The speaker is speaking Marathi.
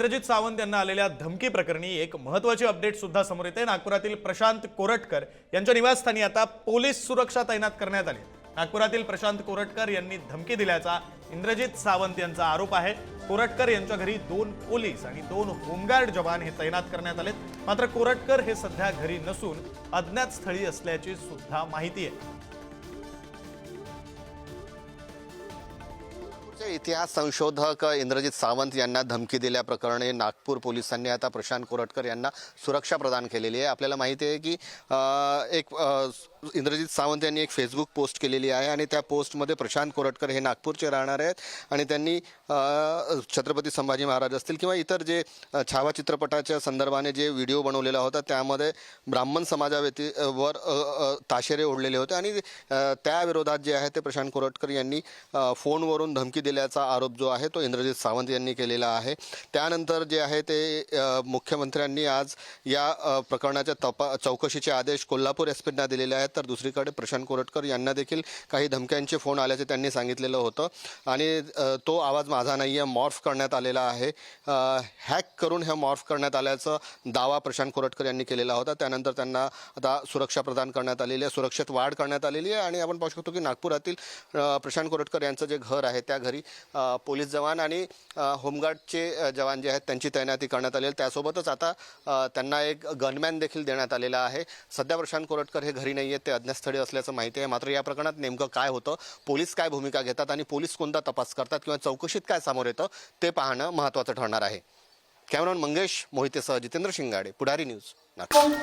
इंद्रजित सावंत यांना आलेल्या धमकी प्रकरणी एक महत्त्वाची अपडेट सुद्धा समोर येते। नागपुरातील प्रशांत कोरटकर यांच्या निवासस्थानी आता पोलीस सुरक्षा तैनात करण्यात आली। नागपुरातील प्रशांत कोरटकर यांनी धमकी दिल्याचा इंद्रजित सावंत यांचा आरोप आहे। कोरटकर यांच्या घरी 2 पोलीस आणि 2 होमगार्ड जवान हे तैनात करण्यात आलेत। मात्र कोरटकर हे सध्या घरी नसून अज्ञात स्थळी असल्याची सुद्धा माहिती आहे। इतिहास संशोधक इंद्रजित सावंत यांना धमकी दिल्याप्रकरणी नागपूर पोलिसांनी आता प्रशांत कोरटकर यांना सुरक्षा प्रदान केलेली आहे। आपल्याला माहिती आहे की इंद्रजित सावंत यांनी एक फेसबुक पोस्ट केलेली आहे आणि त्या पोस्टमध्ये प्रशांत कोरटकर हे नागपूरचे राहणारे आहेत आणि त्यांनी छत्रपती संभाजी महाराज असतील किंवा इतर जे छावा चित्रपटाच्या संदर्भाने जे व्हिडिओ बनवलेला होता त्यामध्ये ब्राह्मण समाजावर ताशेरे ओढलेले होते आणि त्या विरोधात जे आहे ते प्रशांत कोरटकर यांनी फोनवरून धमकी दिल्याचा आरोप जो आहे तो इंद्रजित सावंत यांनी केलेला आहे। त्यानंतर जे आहे ते मुख्यमंत्र्यांनी आज या प्रकरणाच्या चौकशीचे आदेश कोल्हापूर एसपींना दिलेले आहेत। तर दुसरीकडे प्रशांत कोरटकर यांना देखील काही धमक्यांचे फोन आल्याचे त्यांनी सांगितलेलं होतं आणि तो आवाज माझा नाही आहे मॉर्फ करण्यात आलेला आहे। हॅक करून हे मॉर्फ करण्यात आल्याचा दावा प्रशांत कोरटकर यांनी केलेला होता। त्यानंतर त्यांना आता सुरक्षा प्रदान करण्यात आलेली आहे, सुरक्षेत वाढ करण्यात आलेली आहे आणि आपण पाहू शकतो की नागपुरातील प्रशांत कोरटकर यांचं जे घर आहे त्या घरी पोलीस जवान आणि होमगार्डचे जवान जे आहेत त्यांची तैनाती करण्यात आली आहे। त्यासोबतच आता त्यांना एक गनमॅन देखील देण्यात आलेला आहे। सध्या प्रशांत कोरटकर हे घरी नाही आहेत, ते अज्ञातस्थळी असल्याचं माहिती आहे। मात्र या प्रकरणात नेमकं काय होतं, पोलीस काय भूमिका घेतात आणि पोलीस कोणता तपास करतात किंवा चौकशीत काय समोर येतं ते पाहणं महत्त्वाचं ठरणार आहे। कॅमेरामन मंगेश मोहितेसह जितेंद्र शिंगाडे, पुढारी न्यूज, नागपूर।